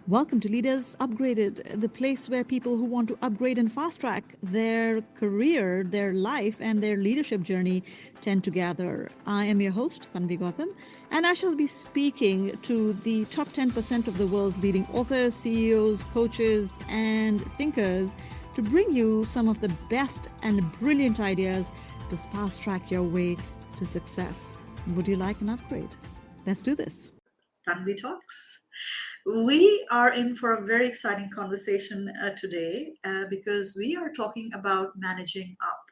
Welcome to Leaders Upgraded, the place where people who want to upgrade and fast track their career, their life, and their leadership journey tend to gather. I am your host, Tanvi Gautam, and I shall be speaking to the top 10% of the world's leading authors, CEOs, coaches, and thinkers to bring you some of the best and brilliant ideas to fast track your way to success. Would you like an upgrade? Let's do this. Tanvi Talks. We are in for a very exciting conversation today because we are talking about managing up.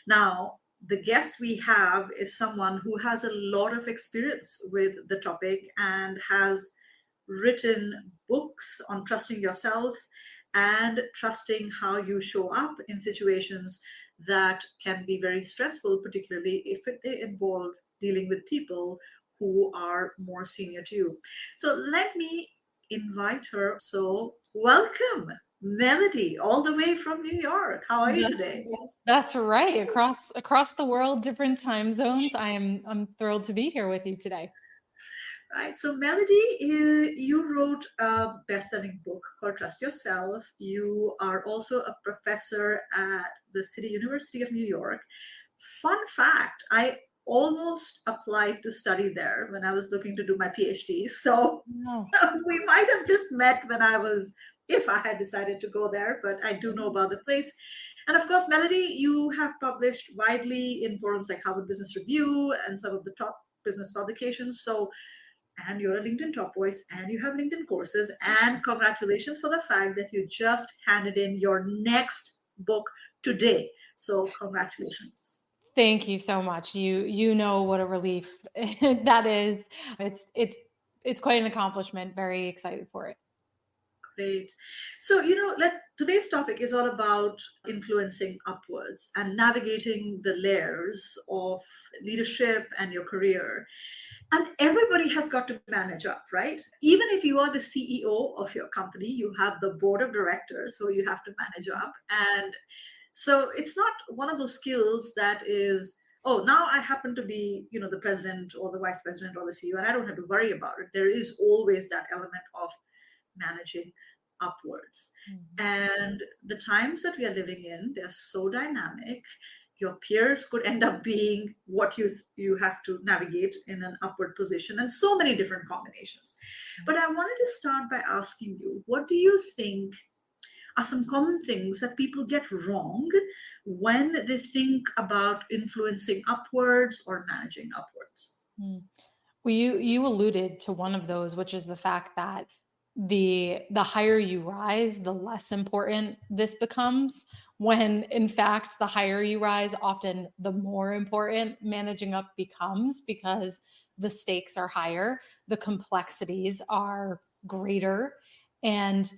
Now, the guest we have is someone who has a lot of experience with the topic and has written books on trusting yourself and trusting how you show up in situations that can be very stressful, particularly if they involve dealing with people who are more senior to you. So let me invite her. So welcome, Melody, all the way from New York. How are you today? That's right. Across the world, different time zones. I'm thrilled to be here with you today. Right. So Melody, you wrote a best-selling book called Trust Yourself. You are also a professor at the City University of New York. Fun fact, I almost applied to study there when I was looking to do my PhD. So we might have just met when if I had decided to go there, but I do know about the place. And of course, Melody, you have published widely in forums like Harvard Business Review and some of the top business publications. And you're a LinkedIn top voice and you have LinkedIn courses. And congratulations for the fact that you just handed in your next book today. So congratulations. Thank you so much. You know what a relief that is. It's quite an accomplishment. Very excited for it. Great. So, today's topic is all about influencing upwards and navigating the layers of leadership and your career. And everybody has got to manage up, right? Even if you are the CEO of your company, you have the board of directors, so you have to manage up. And so it's not one of those skills that is, oh, now I happen to be, the president or the vice president or the CEO, and I don't have to worry about it. There is always that element of managing upwards. Mm-hmm. And the times that we are living in, they're so dynamic. Your peers could end up being what you have to navigate in an upward position, and so many different combinations. Mm-hmm. But I wanted to start by asking you, what do you think are some common things that people get wrong when they think about influencing upwards or managing upwards? Well, you alluded to one of those, which is the fact that the higher you rise, the less important this becomes, when in fact the higher you rise, often the more important managing up becomes, because the stakes are higher, the complexities are greater, and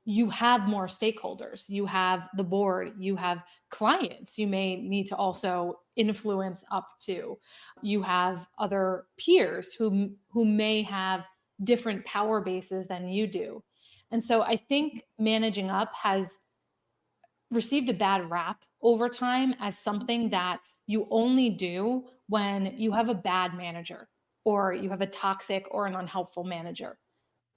you have more stakeholders. You have the board, you have clients you may need to also influence up to. You have other peers who may have different power bases than you do. And so I think managing up has received a bad rap over time as something that you only do when you have a bad manager or you have a toxic or an unhelpful manager.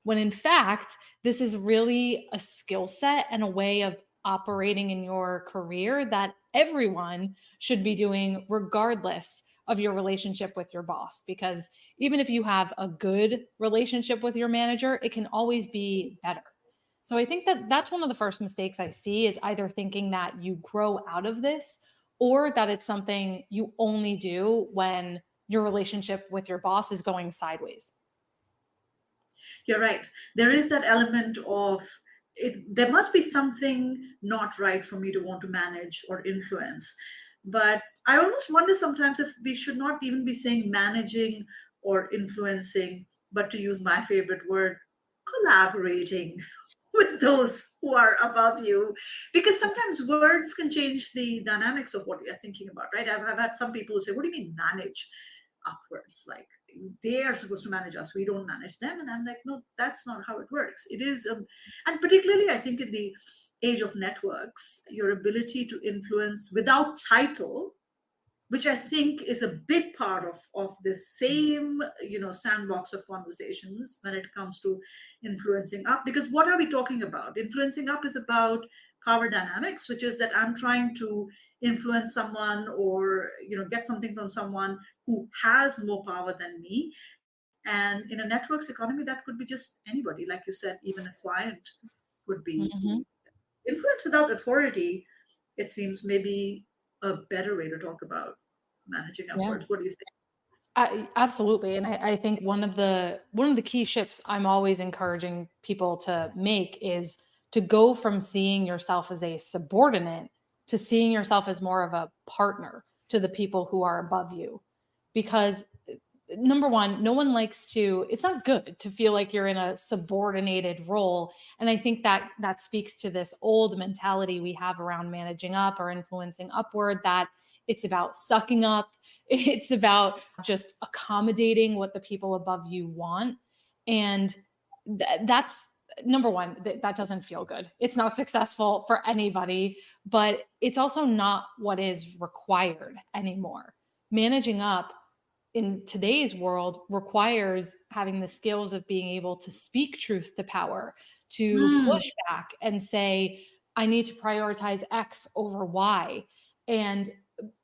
When in fact, this is really a skill set and a way of operating in your career that everyone should be doing regardless of your relationship with your boss. Because even if you have a good relationship with your manager, it can always be better. So I think that that's one of the first mistakes I see, is either thinking that you grow out of this or that it's something you only do when your relationship with your boss is going sideways. You're right. There is that element of it. There must be something not right for me to want to manage or influence. But I almost wonder sometimes if we should not even be saying managing or influencing, but to use my favorite word, collaborating with those who are above you. Because sometimes words can change the dynamics of what we are thinking about, right? I've had some people who say, what do you mean manage upwards? Like, they are supposed to manage us, we don't manage them. And I'm like, no, that's not how it works. It is, and particularly I think in the age of networks, your ability to influence without title which I think is a big part of this same, sandbox of conversations when it comes to influencing up. Because what are we talking about? Influencing up is about power dynamics, which is that I'm trying to influence someone, or get something from someone who has more power than me. And in a networks economy, that could be just anybody, like you said, even a client would be. Mhm. Influence without authority, it seems, maybe a better way to talk about managing Yeah. upwards. What do you think? Absolutely. And I think one of the key shifts I'm always encouraging people to make is to go from seeing yourself as a subordinate to seeing yourself as more of a partner to the people who are above you. Because number one, no one likes to, it's not good to feel like you're in a subordinated role. And I think that that speaks to this old mentality we have around managing up or influencing upward, that it's about sucking up. It's about just accommodating what the people above you want. And that's number one, that doesn't feel good. It's not successful for anybody, but it's also not what is required anymore. Managing up in today's world requires having the skills of being able to speak truth to power, to Hmm. push back and say, I need to prioritize X over Y. And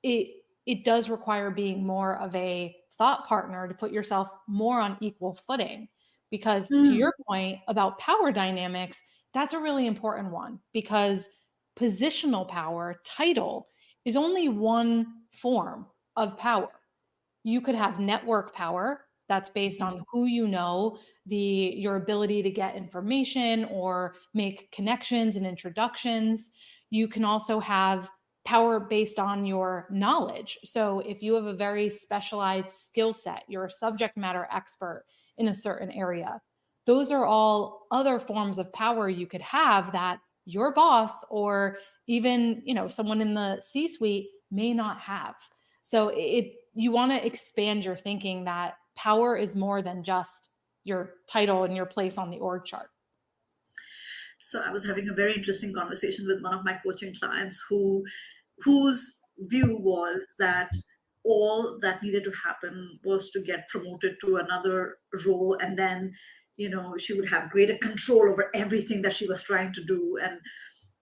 it does require being more of a thought partner to put yourself more on equal footing. Because to Hmm. your point about power dynamics, that's a really important one, because positional power, title, is only one form of power. You could have network power that's based on who you know, your ability to get information or make connections and introductions. You can also have power based on your knowledge. So if you have a very specialized skill set, you're a subject matter expert in a certain area. Those are all other forms of power you could have that your boss or even, someone in the C-suite may not have. So you want to expand your thinking that power is more than just your title and your place on the org chart. So I was having a very interesting conversation with one of my coaching clients whose view was that all that needed to happen was to get promoted to another role, and then she would have greater control over everything that she was trying to do. And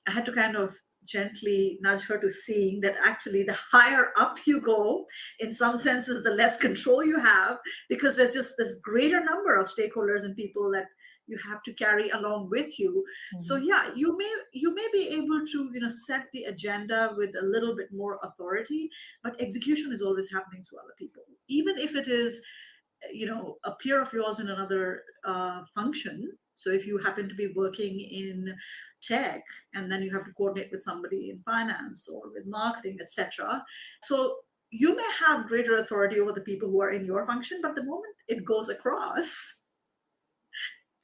I had to kind of gently nudge her to seeing that actually the higher up you go, in some senses, the less control you have, because there's just this greater number of stakeholders and people that you have to carry along with you. So Mhm. yeah, you may be able to set the agenda with a little bit more authority, but execution is always happening through other people, even if it is a peer of yours in another function. So if you happen to be working in tech, and then you have to coordinate with somebody in finance or with marketing, etc. So you may have greater authority over the people who are in your function, but the moment it goes across,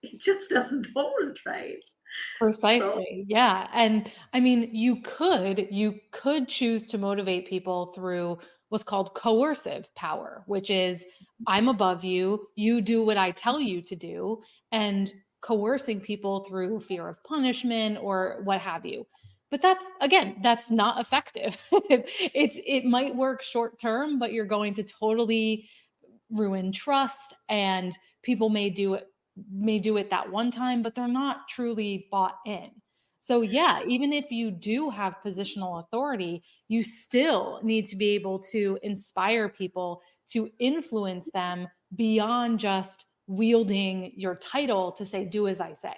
it just doesn't hold, right? So Precisely. Yeah. And I mean, you could choose to motivate people through what's called coercive power, which is I'm above you, you do what I tell you to do, and coercing people through fear of punishment or what have you. But that's not effective. It might work short term, but you're going to totally ruin trust, and people may do it that one time, but they're not truly bought in. So yeah, even if you do have positional authority, you still need to be able to inspire people, to influence them beyond just wielding your title to say do as I say.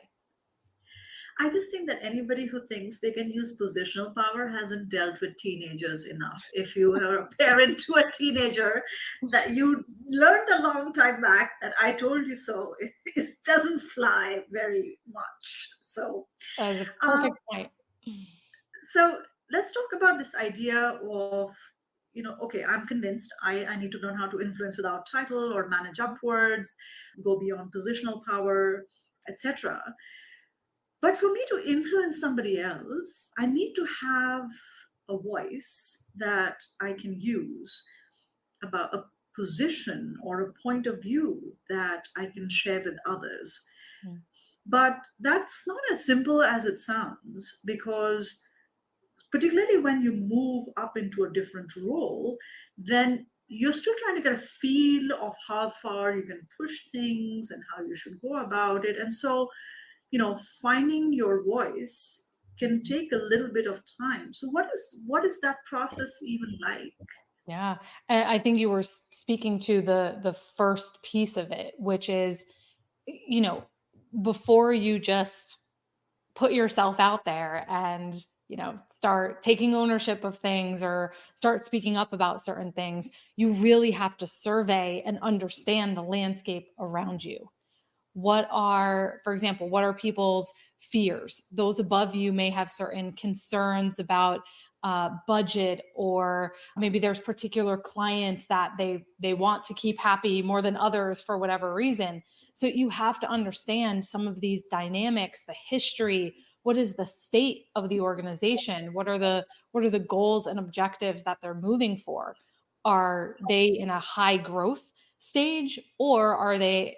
I just think that anybody who thinks they can use positional power hasn't dealt with teenagers enough. If you are a parent to a teenager, that you learned a long time back that I told you so, it doesn't fly very much. So, That is a um, perfect point. so let's talk about this idea of, okay, I'm convinced I need to learn how to influence without title or manage upwards, go beyond positional power, etc. But for me to influence somebody else, I need to have a voice that I can use, about a position or a point of view that I can share with others. Mm. But that's not as simple as it sounds, because particularly when you move up into a different role, then you're still trying to get a feel of how far you can push things and how you should go about it. And so, finding your voice can take a little bit of time. So what is that process even like? Yeah. And I think you were speaking to the first piece of it, which is, you know, before you just put yourself out there and, start taking ownership of things or start speaking up about certain things, you really have to survey and understand the landscape around you. For example, what are people's fears? Those above you may have certain concerns about budget, or maybe there's particular clients that they want to keep happy more than others for whatever reason. So you have to understand some of these dynamics, the history. What is the state of the organization? What are the goals and objectives that they're moving for? Are they in a high growth stage, or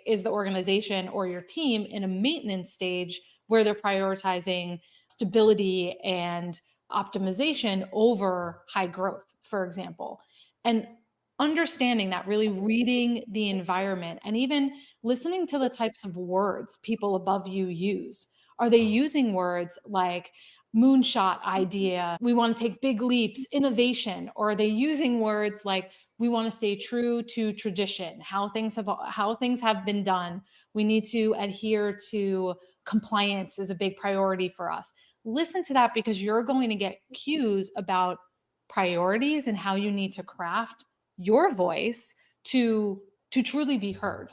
is the organization or your team in a maintenance stage where they're prioritizing stability and optimization over high growth, for example? And understanding that, really reading the environment and even listening to the types of words people above you use. Are they using words like moonshot idea, we want to take big leaps, innovation? Or are they using words like, we want to stay true to tradition, how things have been done? We need to adhere to compliance is a big priority for us. Listen to that, because you're going to get cues about priorities and how you need to craft your voice to truly be heard.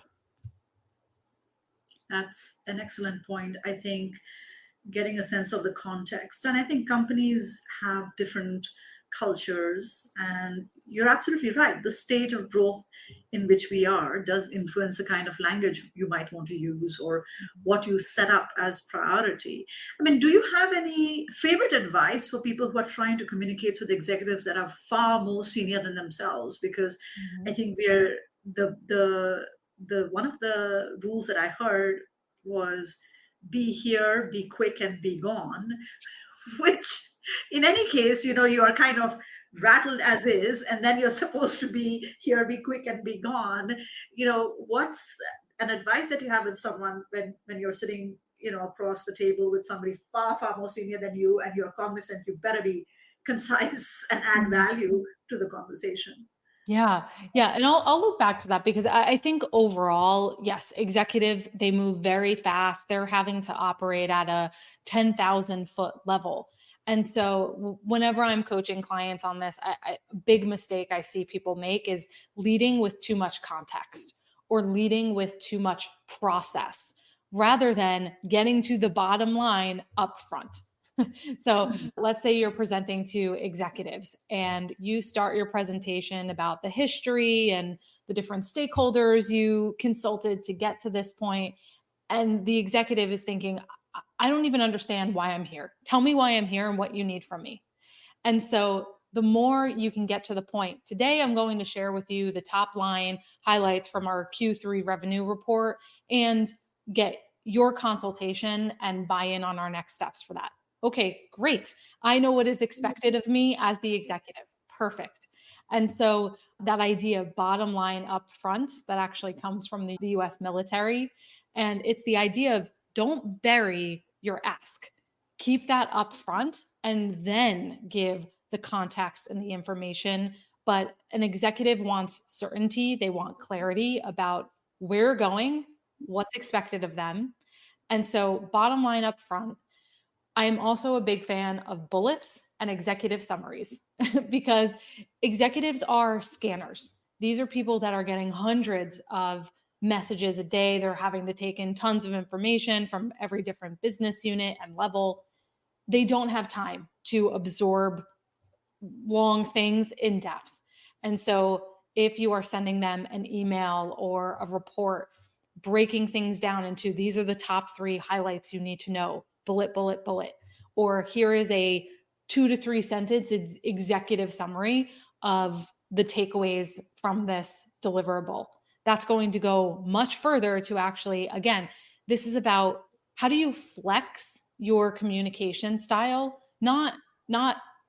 That's an excellent point. I think getting a sense of the context. And I think companies have different cultures. And you're absolutely right. The stage of growth in which we are does influence the kind of language you might want to use or what you set up as priority. I mean, do you have any favorite advice for people who are trying to communicate with executives that are far more senior than themselves? Because I think we're the one of the rules that I heard was be here, be quick, and be gone, which in any case, you are kind of rattled as is, and then you're supposed to be here, be quick, and be gone. What's an advice that you have with someone when you're sitting, across the table with somebody far, far more senior than you, and you're cognizant you better be concise and add value to the conversation? Yeah. Yeah. And I'll loop back to that, because I think overall, yes, executives, they move very fast. They're having to operate at a 10,000-foot level. And so whenever I'm coaching clients on this, a big mistake I see people make is leading with too much context or leading with too much process rather than getting to the bottom line up front. So let's say you're presenting to executives and you start your presentation about the history and the different stakeholders you consulted to get to this point. And the executive is thinking, I don't even understand why I'm here. Tell me why I'm here and what you need from me. And so the more you can get to the point, today I'm going to share with you the top line highlights from our Q3 revenue report and get your consultation and buy-in on our next steps for that. Okay, great. I know what is expected of me as the executive. Perfect. And so that idea of bottom line up front, that actually comes from the US military. And it's the idea of don't bury your ask. Keep that up front and then give the context and the information. But an executive wants certainty. They want clarity about where you're going, what's expected of them. And so bottom line up front. I am also a big fan of bullets and executive summaries because executives are scanners. These are people that are getting hundreds of messages a day. They're having to take in tons of information from every different business unit and level. They don't have time to absorb long things in depth. And so if you are sending them an email or a report, breaking things down into these are the top 3 highlights you need to know, bullet, bullet, bullet, or here is a 2 to 3 sentence executive summary of the takeaways from this deliverable. That's going to go much further to actually, again, this is about how do you flex your communication style, not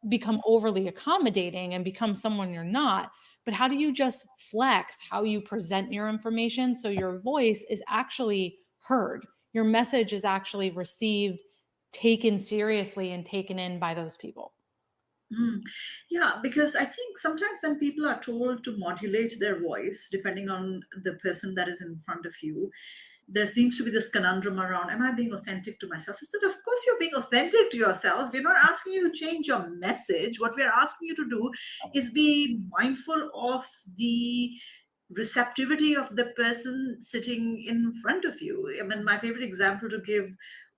become overly accommodating and become someone you're not, but how do you just flex how you present your information so your voice is actually heard, your message is actually received, taken seriously, and taken in by those people? Mm. Yeah, because I think sometimes when people are told to modulate their voice, depending on the person that is in front of you, there seems to be this conundrum around, am I being authentic to myself? I said, of course you're being authentic to yourself. We're not asking you to change your message. What we're asking you to do is be mindful of the receptivity of the person sitting in front of you. I mean, my favorite example to give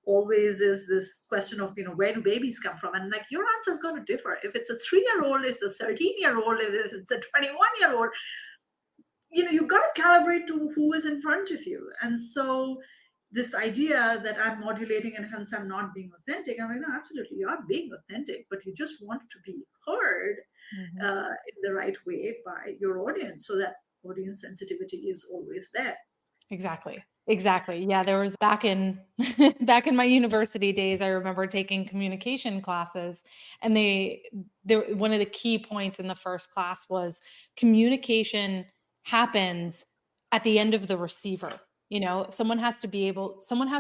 always is this question of, where do babies come from? And like, your answer is going to differ. If it's a 3-year-old, it's a 13-year-old, if it's a 21-year-old, you've got to calibrate to who is in front of you. And so this idea that I'm modulating and hence I'm not being authentic, I mean, no, absolutely, you are being authentic, but you just want to be heard in the right way by your audience, so that audience sensitivity is always there. Exactly. Yeah, there was back in back in my university days, I remember taking communication classes, and one of the key points in the first class was communication happens at the end of the receiver. Someone has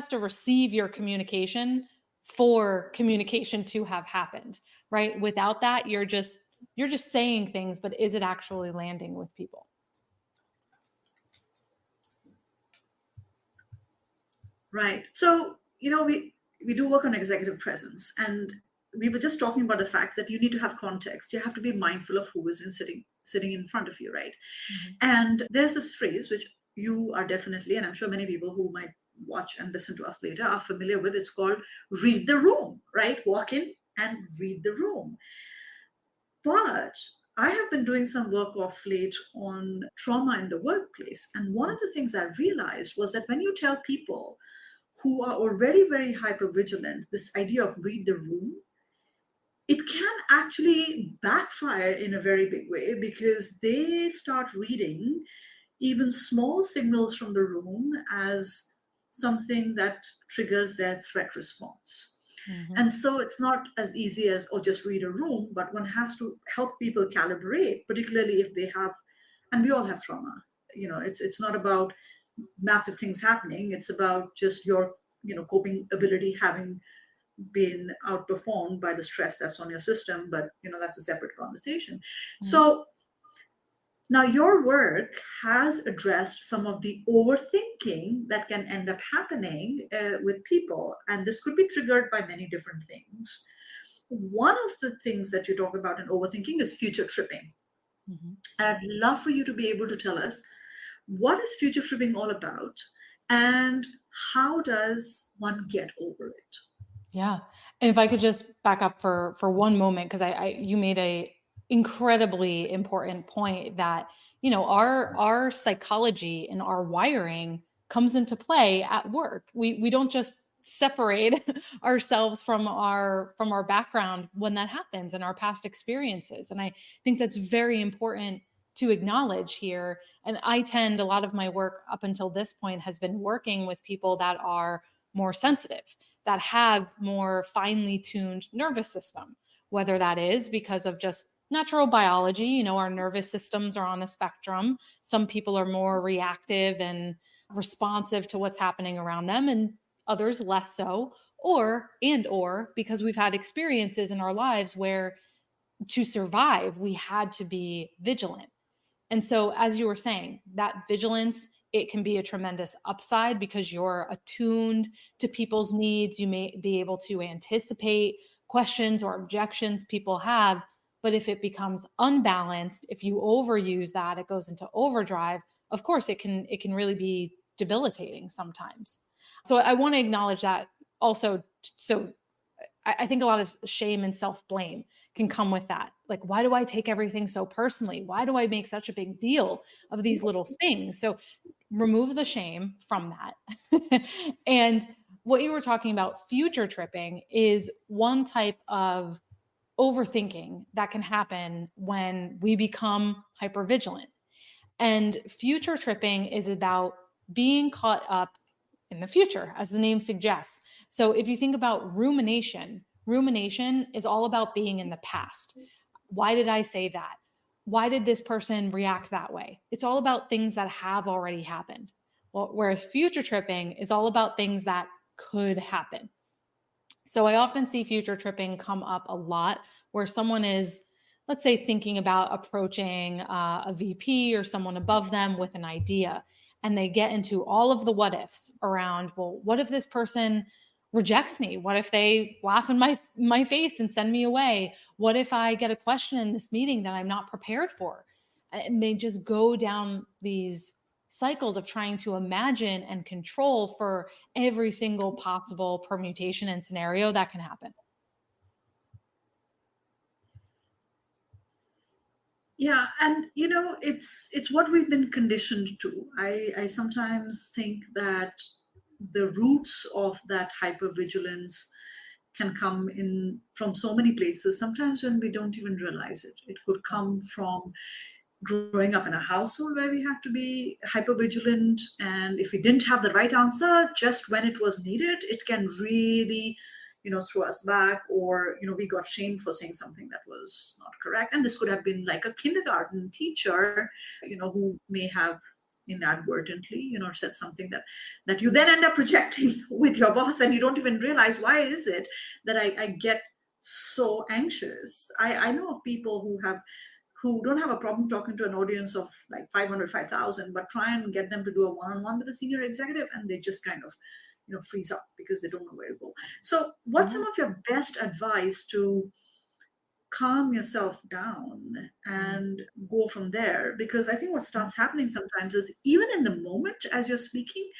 to receive your communication for communication to have happened, right? Without that, you're just saying things, but is it actually landing with people? Right. So, we do work on executive presence, and we were just talking about the fact that you need to have context. You have to be mindful of who is sitting in front of you, right? And there's this phrase which you are definitely, and I'm sure many people who might watch and listen to us later are familiar with. It's called read the room, right? Walk in and read the room. But I have been doing some work of late on trauma in the workplace. And one of the things I realized was that when you tell people who are already very hypervigilant this idea of read the room, it can actually backfire in a very big way, because they start reading even small signals from the room as something that triggers their threat response. And so it's not as easy as, just read a room, but one has to help people calibrate, particularly if they have, and we all have trauma. It's not about massive things happening. It's about just your, coping ability having been outperformed by the stress that's on your system. But, that's a separate conversation. So now your work has addressed some of the overthinking that can end up happening with people. And this could be triggered by many different things. One of the things that you talk about in overthinking is future tripping. I'd love for you to be able to tell us, what is future tripping all about, and how does one get over it? Yeah. And if I could just back up for one moment, because you made a incredibly important point that, our psychology and our wiring comes into play at work. We don't just separate ourselves from our background when that happens and our past experiences. And I think that's very important to acknowledge here. And a lot of my work up until this point has been working with people that are more sensitive, that have more finely tuned nervous system, whether that is because of just natural biology. Our nervous systems are on a spectrum. Some people are more reactive and responsive to what's happening around them, and others less so, or because we've had experiences in our lives where to survive, we had to be vigilant. And so, as you were saying, that vigilance, it can be a tremendous upside because you're attuned to people's needs. You may be able to anticipate questions or objections people have. But if it becomes unbalanced, if you overuse that, it goes into overdrive. Of course, it can really be debilitating sometimes. So I want to acknowledge that also. So I think a lot of shame and self-blame can come with that. Like, why do I take everything so personally? Why do I make such a big deal of these little things? So remove the shame from that. And what you were talking about, future tripping, is one type of overthinking that can happen when we become hypervigilant. And future tripping is about being caught up in the future, as the name suggests. So if you think about rumination is all about being in the past. Why did I say that? why did this person react that way? It's all about things that have already happened. Well, whereas future tripping is all about things that could happen. So I often see future tripping come up a lot where someone is, let's say, thinking about approaching a VP or someone above them with an idea. And they get into all of the what ifs around, well, what if this person rejects me? What if they laugh in my face and send me away? What if I get a question in this meeting that I'm not prepared for? And they just go down these cycles of trying to imagine and control for every single possible permutation and scenario that can happen. Yeah, and it's what we've been conditioned to. I sometimes think that the roots of that hypervigilance can come in from so many places, sometimes when we don't even realize it. It could come from growing up in a household where we had to be hyper vigilant, and if we didn't have the right answer just when it was needed, it can really throw us back, or we got shamed for saying something that was not correct. And this could have been like a kindergarten teacher who may have inadvertently said something that you then end up projecting with your boss, and you don't even realize why is it that I get so anxious. I know of people who don't have a problem talking to an audience of like 500, 5,000, but try and get them to do a one-on-one with a senior executive, and they just kind of freeze up because they don't know where to go. So what's some of your best advice to calm yourself down and go from there? Because I think what starts happening sometimes is, even in the moment as you're speaking,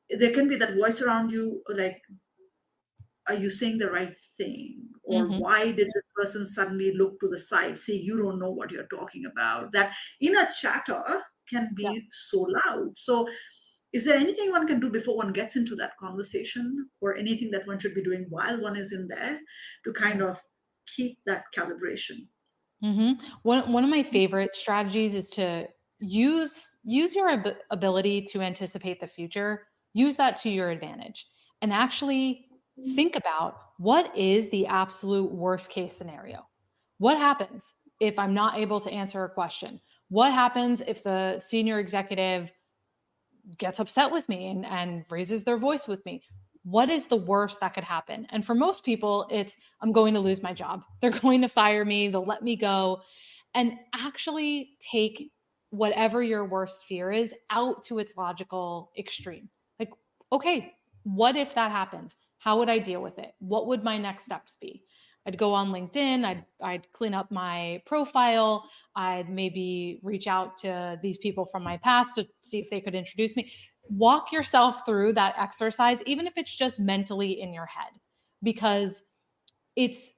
there can be that voice around you like, are you saying the right thing? Or why did this person suddenly look to the side, say you don't know what you're talking about? That inner chatter can be so loud. So is there anything one can do before one gets into that conversation, or anything that one should be doing while one is in there to kind of keep that calibration? One of my favorite strategies is to use your ability to anticipate the future. Use that to your advantage, and actually think about what is the absolute worst case scenario. What happens if I'm not able to answer a question? What happens if the senior executive gets upset with me and raises their voice with me? What is the worst that could happen? And for most people, it's, I'm going to lose my job. They're going to fire me. They'll let me go. And actually take whatever your worst fear is out to its logical extreme. Like, okay, what if that happens? How would I deal with it? What would my next steps be? I'd go on LinkedIn. I'd clean up my profile. I'd maybe reach out to these people from my past to see if they could introduce me. Walk yourself through that exercise, even if it's just mentally in your head, because it's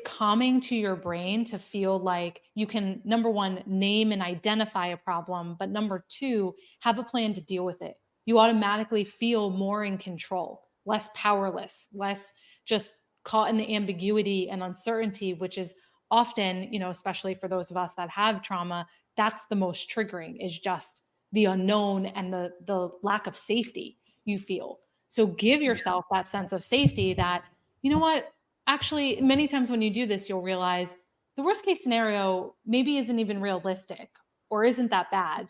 calming to your brain to feel like you can, number one, name and identify a problem, but number two, have a plan to deal with it. You automatically feel more in control, less powerless, less just caught in the ambiguity and uncertainty, which is often, especially for those of us that have trauma, that's the most triggering, is just the unknown and the lack of safety you feel. So give yourself that sense of safety that, you know what, actually, many times when you do this, you'll realize the worst case scenario maybe isn't even realistic or isn't that bad.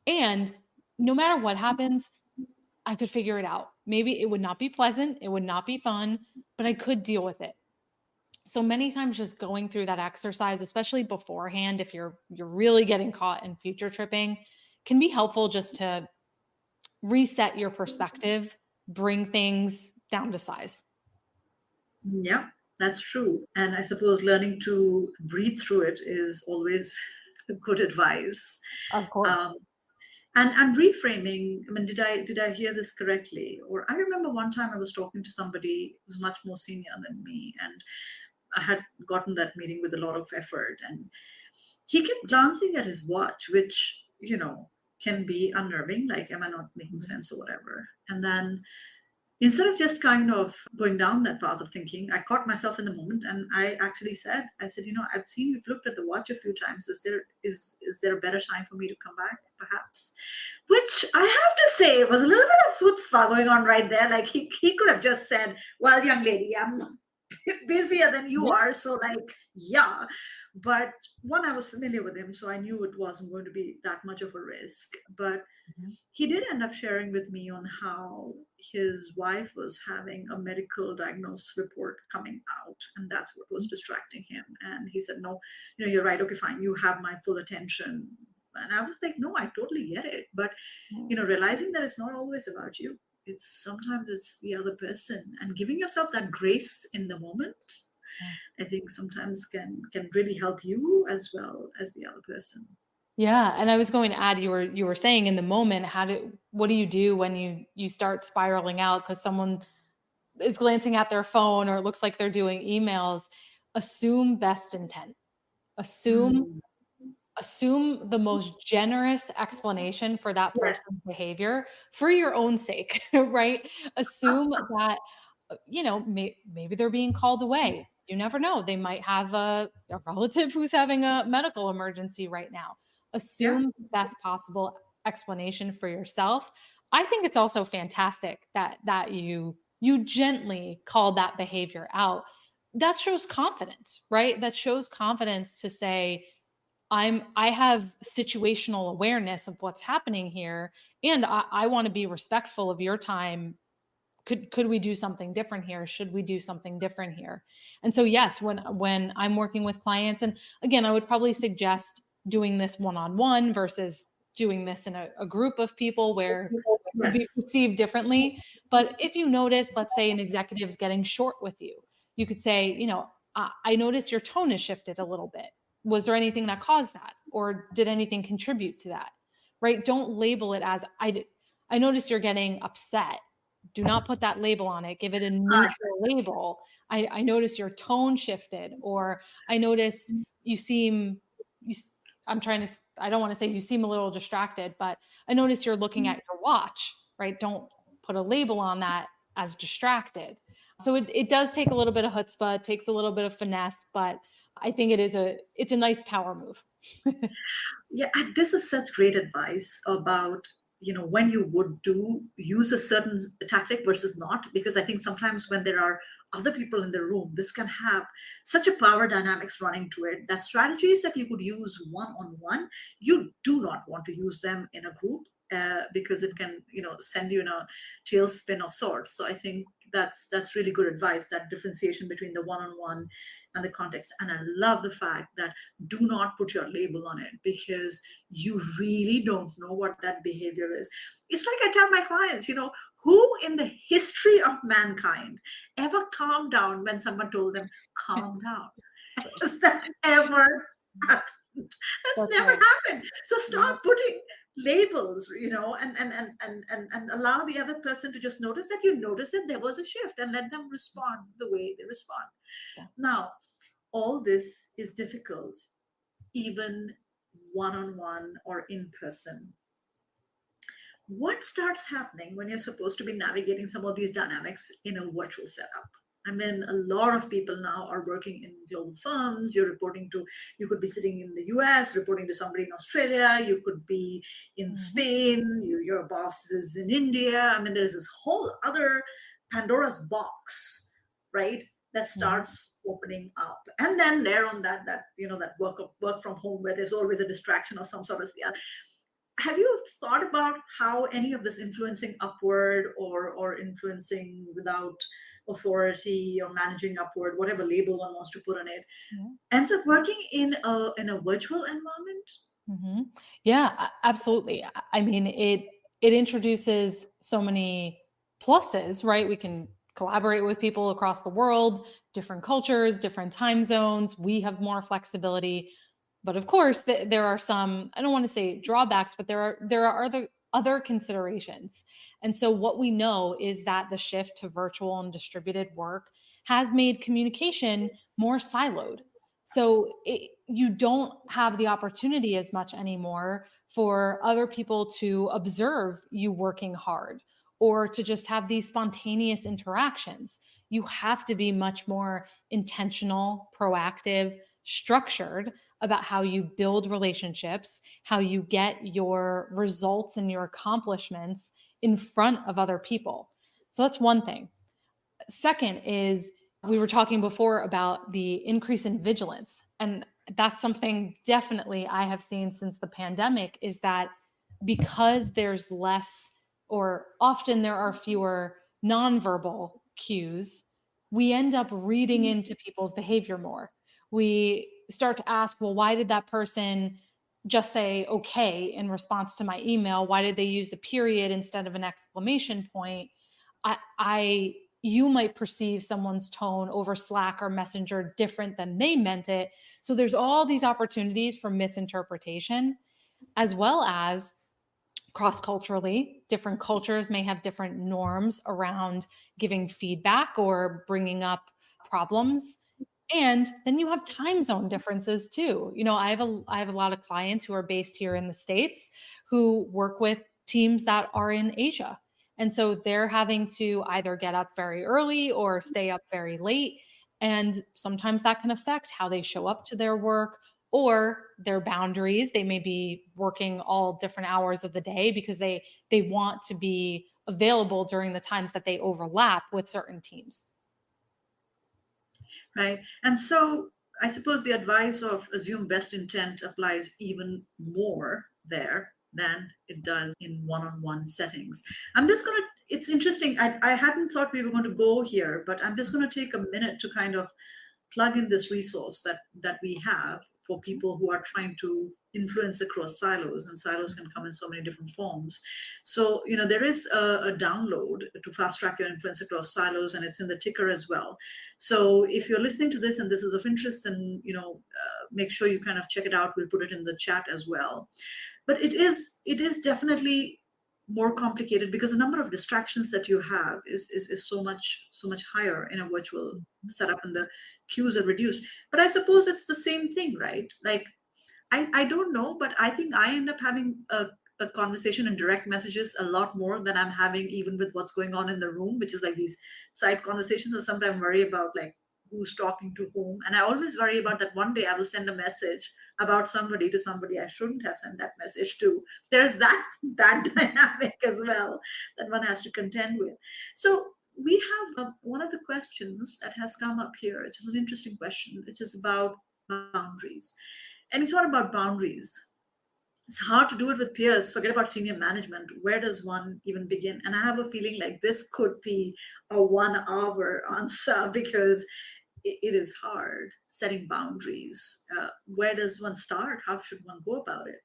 And no matter what happens, I could figure it out. Maybe it would not be pleasant, it would not be fun, but I could deal with it. So many times just going through that exercise, especially beforehand, if you're really getting caught in future tripping, can be helpful just to reset your perspective, bring things down to size. Yeah, that's true. And I suppose learning to breathe through it is always good advice. Of course. And reframing. I mean, did I hear this correctly? Or I remember one time I was talking to somebody who's much more senior than me, and I had gotten that meeting with a lot of effort, and he kept glancing at his watch, which can be unnerving. Like, am I not making sense or whatever? And then, instead of just kind of going down that path of thinking, I caught myself in the moment, and I actually said, I've seen you've looked at the watch a few times. Is there a better time for me to come back, perhaps? Which I have to say was a little bit of chutzpah going on right there. Like, he could have just said, well, young lady, I'm busier than you are. So like, yeah. But one, I was familiar with him, so I knew it wasn't going to be that much of a risk. But Mhm. he did end up sharing with me on how his wife was having a medical diagnosis report coming out, and that's what was distracting him. And he said, no, you're right. Okay, fine. You have my full attention. And I was like, no, I totally get it. But, realizing that it's not always about you. Sometimes it's the other person, and giving yourself that grace in the moment, Yeah. I think sometimes can really help you as well as the other person. Yeah, and I was going to add, you were saying in the moment, what do you do when you start spiraling out because someone is glancing at their phone or it looks like they're doing emails? Assume best intent. Assume Mm. assume the most generous explanation for that Yes. person's behavior for your own sake, right? Assume that maybe they're being called away. You never know. They might have a relative who's having a medical emergency right now. Yeah. Assume the best possible explanation for yourself. I think it's also fantastic that you gently call that behavior out. That shows confidence, right? That shows confidence to say, I have situational awareness of what's happening here, and I want to be respectful of your time. Could we do something different here? Should we do something different here? And so yes, when I'm working with clients, and again, I would probably suggest doing this one-on-one versus doing this in a group of people where it could be Yes. perceived differently. But if you notice, let's say an executive's getting short with you, you could say, I notice your tone has shifted a little bit. Was there anything that caused that? Or did anything contribute to that? Right? Don't label it as I notice you're getting upset. Do not put that label on it. Give it a neutral Yes. label. I noticed your tone shifted, or I noticed you seem, you, I'm trying to, I don't want to say you seem a little distracted, but I noticed you're looking at your watch, right? Don't put a label on that as distracted. So it does take a little bit of chutzpah, it takes a little bit of finesse, but I think it's a nice power move. Yeah, and this is such great advice about when you would do use a certain tactic versus not, because I think sometimes when there are other people in the room, this can have such a power dynamics running to it that strategies that you could use one on one, you do not want to use them in a group, because it can send you in a tailspin of sorts. So I think that's really good advice, that differentiation between the one on one and the context. And I love the fact that do not put your label on it, because you really don't know what that behavior is. It's like I tell my clients, who in the history of mankind ever calmed down when someone told them, calm down? Has that ever happened? That's That's never right. happened. So Yeah. stop putting labels, and allow the other person to just notice that you notice that there was a shift, and let them respond the way they respond. Yeah. Now, all this is difficult, even one on one or in person. What starts happening when you're supposed to be navigating some of these dynamics in a virtual setup? I mean, a lot of people now are working in global firms. You could be sitting in the US, reporting to somebody in Australia. You could be in Mhm. Spain. Your boss is in India. I mean, there's this whole other Pandora's box, right? That Yeah. starts opening up. And then layer on that work from home, where there's always a distraction of some sort of, yeah. Have you thought about how any of this influencing upward, or influencing without authority, or managing upward, whatever label one wants to put on it, Yeah. ends up working in a virtual environment? Yeah, absolutely. I mean, it introduces so many pluses, right? We can collaborate with people across the world, different cultures, different time zones. We have more flexibility. But of course, there are some, I don't want to say drawbacks, but there are other considerations. And so what we know is that the shift to virtual and distributed work has made communication more siloed. So you don't have the opportunity as much anymore for other people to observe you working hard or to just have these spontaneous interactions. You have to be much more intentional, proactive, structured about how you build relationships, how you get your results and your accomplishments in front of other people. So that's one thing. Second is we were talking before about the increase in vigilance. And that's something definitely I have seen since the pandemic, is that because there's less, or often there are fewer nonverbal cues, we end up reading into people's behavior more. We start to ask, well, why did that person just say okay in response to my email? Why did they use a period instead of an exclamation point? You might perceive someone's tone over Slack or Messenger different than they meant it. So there's all these opportunities for misinterpretation, as well as cross-culturally, different cultures may have different norms around giving feedback or bringing up problems. And then you have time zone differences too. I have a lot of clients who are based here in the States who work with teams that are in Asia. And so they're having to either get up very early or stay up very late. And sometimes that can affect how they show up to their work or their boundaries. They may be working all different hours of the day because they want to be available during the times that they overlap with certain teams. Right. And so I suppose the advice of assume best intent applies even more there than it does in one-on-one settings. It's interesting. I hadn't thought we were going to go here, but I'm just going to take a minute to kind of plug in this resource that we have for people who are trying to influence across silos, and silos can come in so many different forms. So, there is a download to fast track your influence across silos, and it's in the ticker as well. So if you're listening to this and this is of interest, and make sure you kind of check it out. We'll put it in the chat as well. But it is definitely more complicated because the number of distractions that you have is so much higher in a virtual setup, and the cues are reduced. But I suppose it's the same thing, right? Like I don't know, but I think I end up having a conversation in direct messages a lot more than I'm having even with what's going on in the room, which is like these side conversations. I sometimes worry about like who's talking to whom, and I always worry about that one day I will send a message about somebody to somebody I shouldn't have sent that message to. There's that dynamic as well that one has to contend with. So we have one of the questions that has come up here, which is an interesting question, which is about boundaries. Any thought about boundaries? It's hard to do it with peers. Forget about senior management. Where does one even begin? And I have a feeling like this could be a 1 hour answer because it is hard setting boundaries. Where does one start? How should one go about it?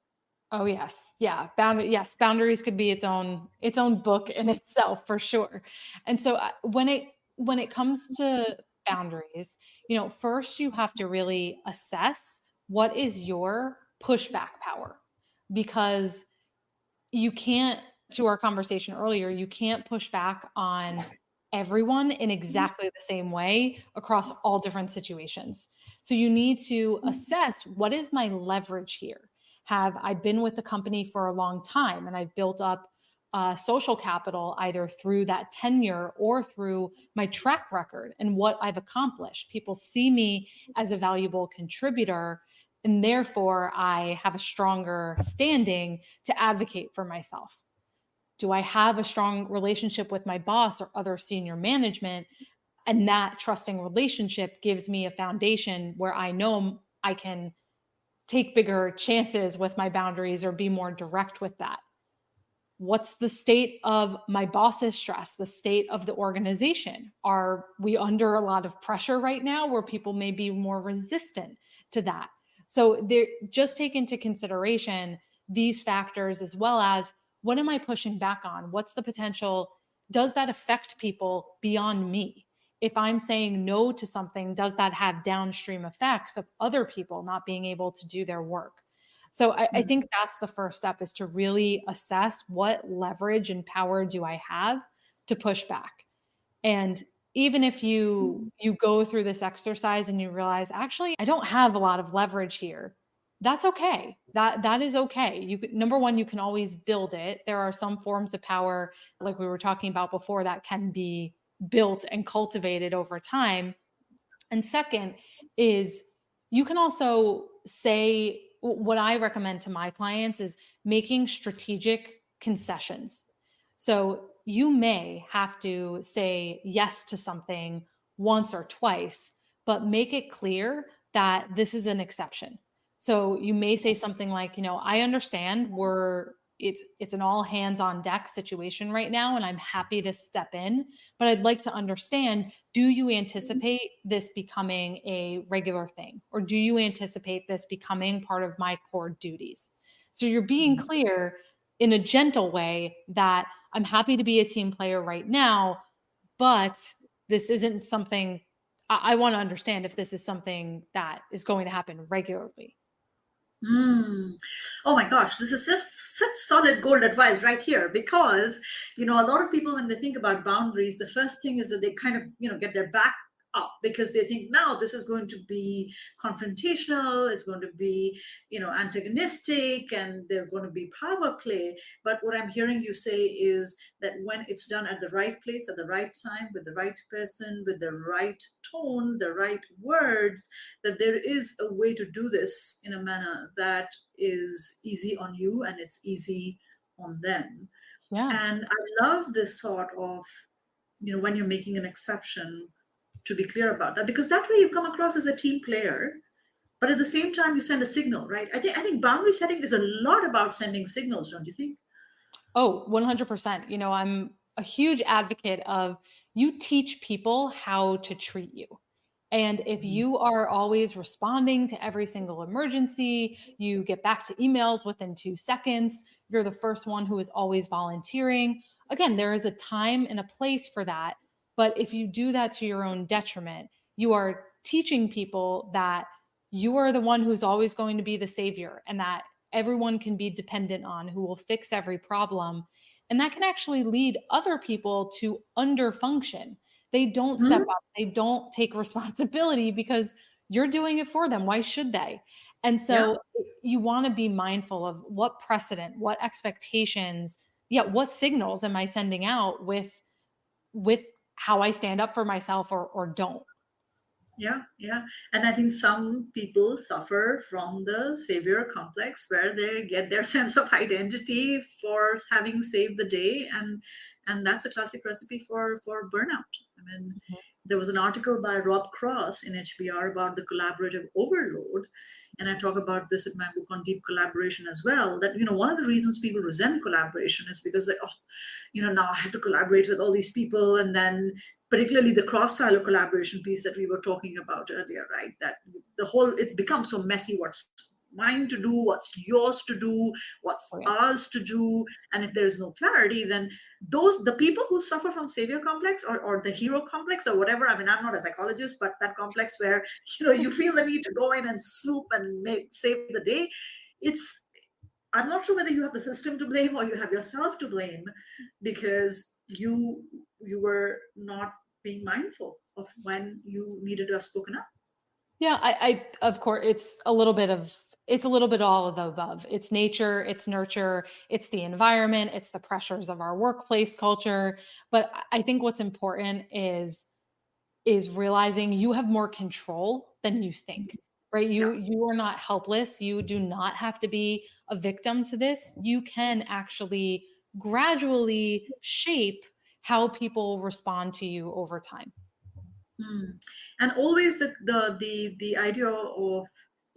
Oh yes. Yeah. Boundaries could be its own book in itself for sure. And so when it comes to boundaries, first you have to really assess what is your pushback power, because you can't, to our conversation earlier, you can't push back on everyone in exactly the same way across all different situations. So you need to assess, what is my leverage here? Have I been with the company for a long time and I've built up social capital either through that tenure or through my track record and what I've accomplished? People see me as a valuable contributor, and therefore I have a stronger standing to advocate for myself. Do I have a strong relationship with my boss or other senior management? And that trusting relationship gives me a foundation where I know I can take bigger chances with my boundaries or be more direct with that. What's the state of my boss's stress, the state of the organization? Are we under a lot of pressure right now where people may be more resistant to that? So just take into consideration these factors, as well as, what am I pushing back on? What's the potential? Does that affect people beyond me? If I'm saying no to something, does that have downstream effects of other people not being able to do their work? So I think that's the first step, is to really assess what leverage and power do I have to push back. And even if you go through this exercise and you realize, actually, I don't have a lot of leverage here, that's okay. That is okay. Number one, you can always build it. There are some forms of power, like we were talking about before, that can be built and cultivated over time. And second is, you can also say, what I recommend to my clients is making strategic concessions. So you may have to say yes to something once or twice, but make it clear that this is an exception. So you may say something like, I understand it's an all hands on deck situation right now, and I'm happy to step in, but I'd like to understand, do you anticipate this becoming a regular thing? Or do you anticipate this becoming part of my core duties? So you're being clear in a gentle way that I'm happy to be a team player right now, but this isn't something I want to understand if this is something that is going to happen regularly. Oh my gosh, this is just such solid gold advice right here, because a lot of people, when they think about boundaries, the first thing is that they kind of get their back up, because they think now this is going to be confrontational, it's going to be antagonistic, and there's going to be power play. But what I'm hearing you say is that when it's done at the right place, at the right time, with the right person, with the right tone, the right words, that there is a way to do this in a manner that is easy on you and it's easy on them. Yeah. And I love this thought of, when you're making an exception, to be clear about that, because that way you come across as a team player, but at the same time you send a signal, right? I think boundary setting is a lot about sending signals, don't you think? Oh, 100%. I'm a huge advocate of, you teach people how to treat you. And if you are always responding to every single emergency, you get back to emails within 2 seconds, you're the first one who is always volunteering. Again, there is a time and a place for that. But if you do that to your own detriment, you are teaching people that you are the one who's always going to be the savior, and that everyone can be dependent on, who will fix every problem. And that can actually lead other people to underfunction. They don't step up, they don't take responsibility because you're doing it for them. Why should they? And Yeah. so you want to be mindful of what precedent, what expectations, what signals am I sending out with how I stand up for myself or don't. Yeah. And I think some people suffer from the savior complex, where they get their sense of identity for having saved the day, and that's a classic recipe for burnout. I mean, there was an article by Rob Cross in HBR about the collaborative overload, and I talk about this in my book on deep collaboration as well, that one of the reasons people resent collaboration is because they, now I have to collaborate with all these people, and then particularly the cross-silo collaboration piece that we were talking about earlier, right? That it's become so messy. What's mine to do? What's yours to do? What's ours to do? And if there is no clarity, then the people who suffer from savior complex, or the hero complex, or whatever. I mean, I'm not a psychologist, but that complex where you feel the need to go in and swoop and save the day. I'm not sure whether you have the system to blame or you have yourself to blame, because you were not being mindful of when you needed to have spoken up. Yeah, I of course it's a little bit all of the above. It's nature, it's nurture, it's the environment, it's the pressures of our workplace culture. But I think what's important is realizing you have more control than you think. Right? You are not helpless. You do not have to be a victim to this. You can actually gradually shape how people respond to you over time. And always the idea of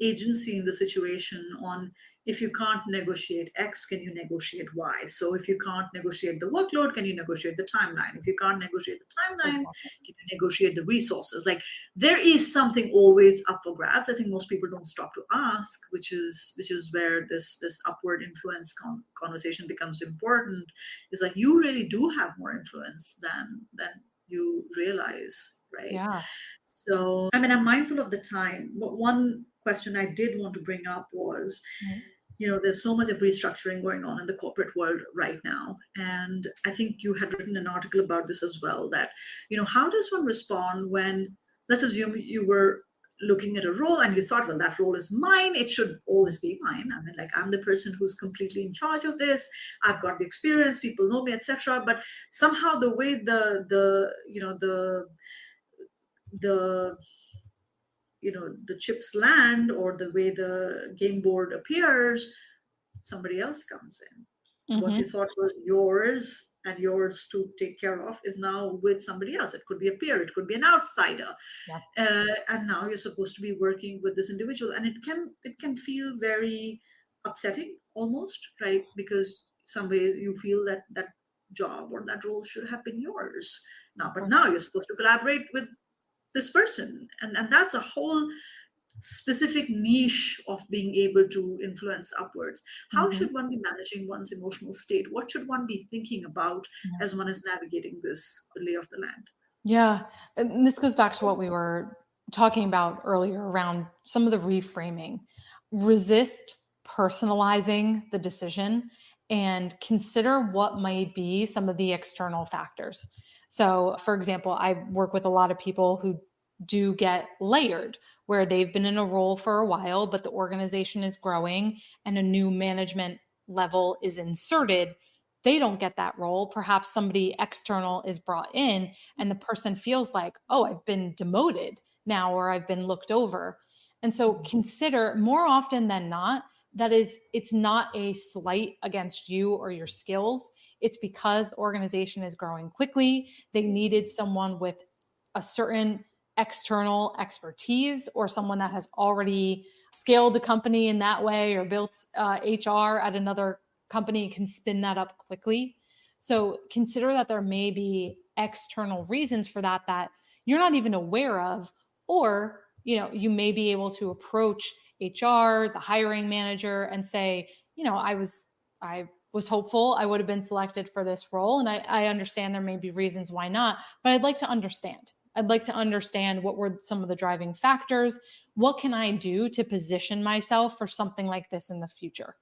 agency in the situation, on, if you can't negotiate X, can you negotiate Y? So if you can't negotiate the workload, can you negotiate the timeline? If you can't negotiate the timeline, can you negotiate the resources? Like, there is something always up for grabs. I think most people don't stop to ask, which is where this upward influence conversation becomes important. Is like, you really do have more influence than you realize, right? Yeah. So, I mean, I'm mindful of the time, but one question I did want to bring up was, there's so much of restructuring going on in the corporate world right now. And I think you had written an article about this as well, that, how does one respond when, let's assume you were looking at a role and you thought, well, that role is mine, it should always be mine. I mean, like, I'm the person who's completely in charge of this, I've got the experience, people know me, etc. But somehow the way the chips land, or the way the game board appears, somebody else comes in. What you thought was yours and yours to take care of is now with somebody else. It could be a peer, it could be an outsider, Yeah. and now you're supposed to be working with this individual, and it can feel very upsetting almost, right? Because some ways you feel that that job or that role should have been yours now, but now you're supposed to collaborate with this person, and that's a whole specific niche of being able to influence upwards. How Mhm. should one be managing one's emotional state? What should one be thinking about Yeah. as one is navigating this lay of the land? Yeah. And this goes back to what we were talking about earlier around some of the reframing. Resist personalizing the decision and consider what might be some of the external factors. So, for example, I work with a lot of people who do get layered, where they've been in a role for a while, but the organization is growing and a new management level is inserted. They don't get that role. Perhaps somebody external is brought in and the person feels like, oh, I've been demoted now or I've been looked over. And so consider more often than not, it's not a slight against you or your skills. It's because the organization is growing quickly. They needed someone with a certain external expertise or someone that has already scaled a company in that way or built HR at another company can spin that up quickly. So consider that there may be external reasons for that that you're not even aware of, or you may be able to approach HR, the hiring manager, and say, I was hopeful I would have been selected for this role, and I understand there may be reasons why not, but I'd like to understand. I'd like to understand what were some of the driving factors. What can I do to position myself for something like this in the future?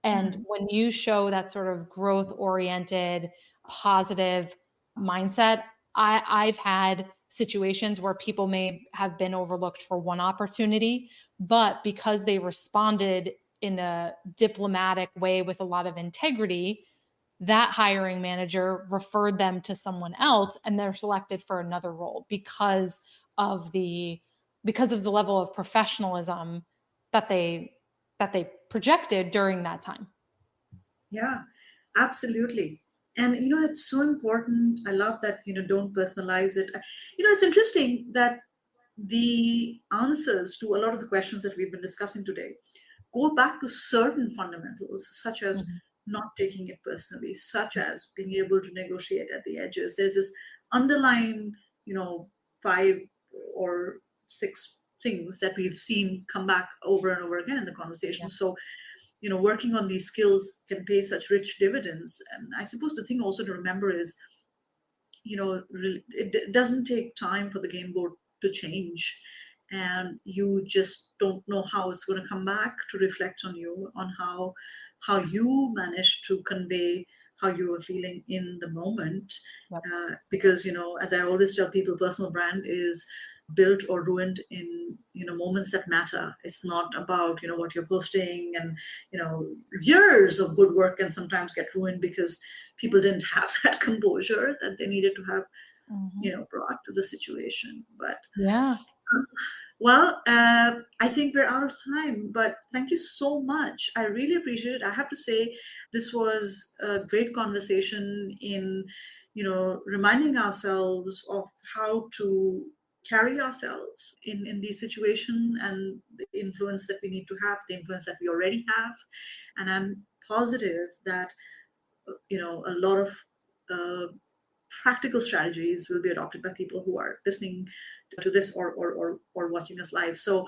And when you show that sort of growth oriented, positive mindset, I've had situations where people may have been overlooked for one opportunity, but because they responded in a diplomatic way with a lot of integrity, that hiring manager referred them to someone else and they're selected for another role of the because of the level of professionalism that they projected during that time. Yeah, absolutely. And it's so important. I love that, don't personalize it. It's interesting that the answers to a lot of the questions that we've been discussing today go back to certain fundamentals, such as Mhm. not taking it personally, such as being able to negotiate at the edges. There's this underlying, 5 or 6 things that we've seen come back over and over again in the Yeah. conversation. So, working on these skills can pay such rich dividends. And I suppose the thing also to remember is, it doesn't take time for the game board to change, and you just don't know how it's going to come back to reflect on you, on how you managed to convey how you were feeling in the moment. Yep. Because as I always tell people, personal brand is built or ruined in moments that matter. It's not about what you're posting, and years of good work can sometimes get ruined because people didn't have that composure that they needed to have Mhm. brought to the situation. But Yeah. well, I think we're out of time, but thank you so much. I really appreciate it. I have to say, this was a great conversation in, reminding ourselves of how to carry ourselves in these situations, and the influence that we need to have, the influence that we already have. And I'm positive that, a lot of practical strategies will be adopted by people who are listening to this, or watching us live. So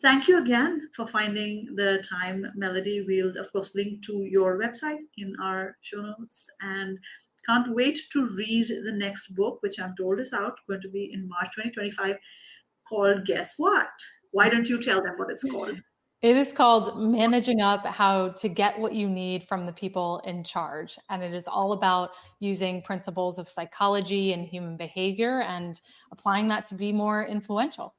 thank you again for finding the time, Melody. We'll of course link to your website in our show notes, and can't wait to read the next book, which I'm told is out, going to be in March 2025, called Guess What? Why don't you tell them what it's called? It is called Managing Up: How to Get What You Need from the People in Charge. And it is all about using principles of psychology and human behavior and applying that to be more influential.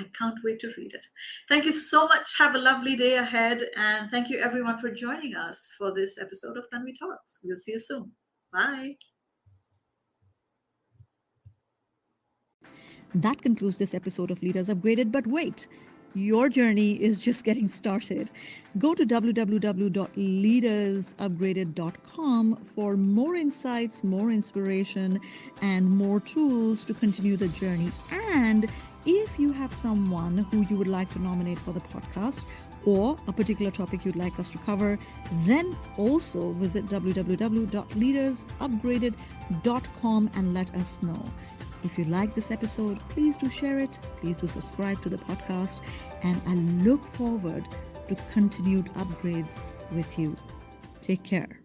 I can't wait to read it. Thank you so much. Have a lovely day ahead. And thank you everyone for joining us for this episode of Tanvi Talks. We'll see you soon. Bye. That concludes this episode of Leaders Upgraded. But wait, Your journey is just getting started. Go to www.leadersupgraded.com for more insights, more inspiration, and more tools to continue the journey. And if you have someone who you would like to nominate for the podcast or a particular topic you'd like us to cover, then also visit www.leadersupgraded.com and let us know. If you like this episode, please do share it. Please do subscribe to the podcast. And I look forward to continued upgrades with you. Take care.